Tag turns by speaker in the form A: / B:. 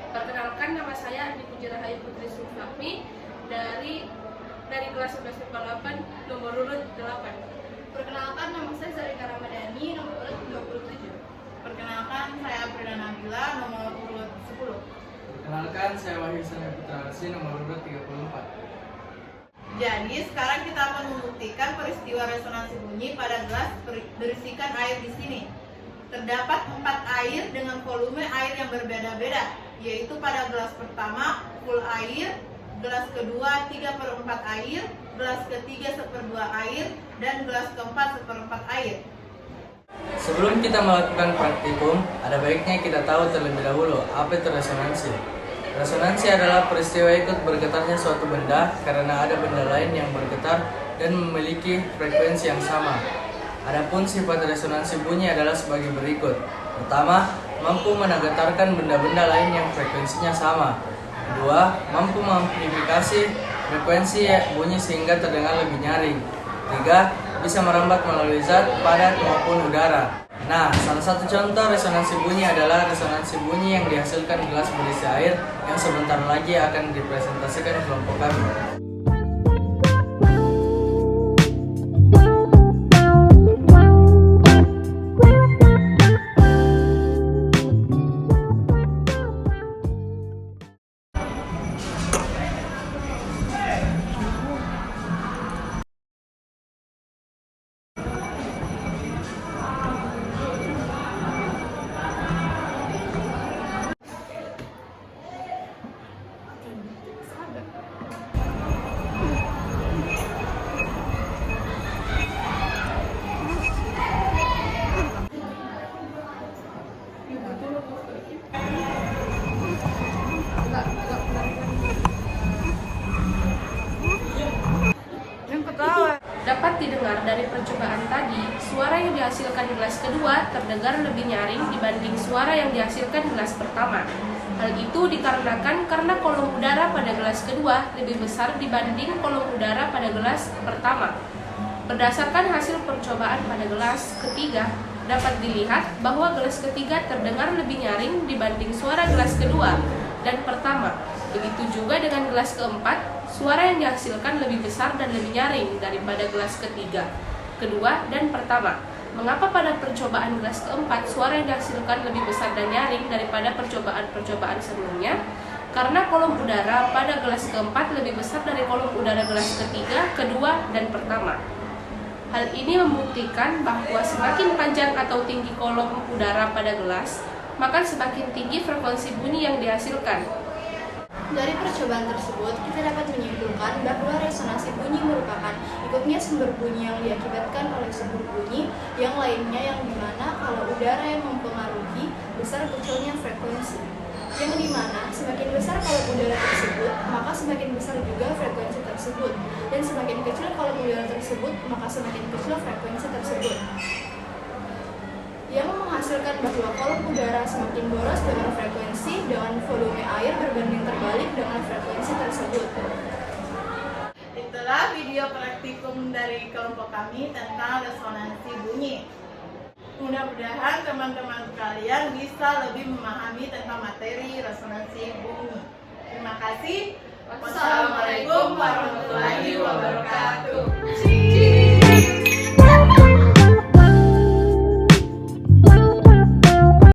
A: Perkenalkan, nama saya Andi Puji Rahayu Putri Sulfahmi dari kelas 11 IPA 8 nomor urut 8.
B: Perkenalkan, nama saya Zarika Ramadhani, nomor urut 27.
C: Perkenalkan, saya Aprila Nabila, nomor urut 10.
D: Perkenalkan, saya Wahyu Sanya Putra Arsi, nomor urut 34.
C: Jadi, sekarang kita akan membuktikan peristiwa resonansi bunyi pada gelas berisikan air di sini. Terdapat 4 air dengan volume air yang berbeda-beda, yaitu pada gelas pertama full air, gelas kedua 3/4 air, gelas ketiga 1/2 air, dan gelas keempat 1/4 air.
D: Sebelum kita melakukan praktikum, ada baiknya kita tahu terlebih dahulu apa itu resonansi. Resonansi adalah peristiwa ikut bergetarnya suatu benda karena ada benda lain yang bergetar dan memiliki frekuensi yang sama. Adapun sifat resonansi bunyi adalah sebagai berikut. Pertama, mampu menggetarkan benda-benda lain yang frekuensinya sama. Kedua, mampu mengamplifikasi frekuensi bunyi sehingga terdengar lebih nyaring. Tiga, bisa merambat melalui zat, padat maupun udara. Nah, salah satu contoh resonansi bunyi adalah resonansi bunyi yang dihasilkan gelas berisi air yang sebentar lagi akan dipresentasikan kelompok kami.
A: Dapat didengar dari percobaan tadi, suara yang dihasilkan gelas kedua terdengar lebih nyaring dibanding suara yang dihasilkan gelas pertama. Hal itu dikarenakan karena kolom udara pada gelas kedua lebih besar dibanding kolom udara pada gelas pertama. Berdasarkan hasil percobaan pada gelas ketiga, dapat dilihat bahwa gelas ketiga terdengar lebih nyaring dibanding suara gelas kedua dan pertama. Begitu juga dengan gelas keempat, suara yang dihasilkan lebih besar dan lebih nyaring daripada gelas ketiga, kedua, dan pertama. Mengapa pada percobaan gelas keempat suara yang dihasilkan lebih besar dan nyaring daripada percobaan-percobaan sebelumnya? Karena kolom udara pada gelas keempat lebih besar dari kolom udara gelas ketiga, kedua, dan pertama. Hal ini membuktikan bahwa semakin panjang atau tinggi kolom udara pada gelas, maka semakin tinggi frekuensi bunyi yang dihasilkan.
B: Dari percobaan tersebut, kita dapat menyimpulkan bahwa resonansi bunyi merupakan ikutnya sumber bunyi yang diakibatkan oleh sumber bunyi yang lainnya, yang dimana kalau udara yang mempengaruhi besar kecilnya frekuensi, yang dimana semakin besar kolom udara tersebut, maka semakin besar juga frekuensi tersebut, dan semakin kecil kolom udara tersebut, maka semakin kecil frekuensi tersebut, yang menghasilkan bahwa kolom udara semakin boros dengan frekuensi dengan volume air berbanding terbalik dengan frekuensi tersebut.
C: Itulah video praktikum dari kelompok kami tentang resonansi bunyi. Mudah-mudahan teman-teman sekalian bisa lebih memahami tentang materi resonansi bunyi. Terima kasih. Wassalamualaikum warahmatullahi wabarakatuh.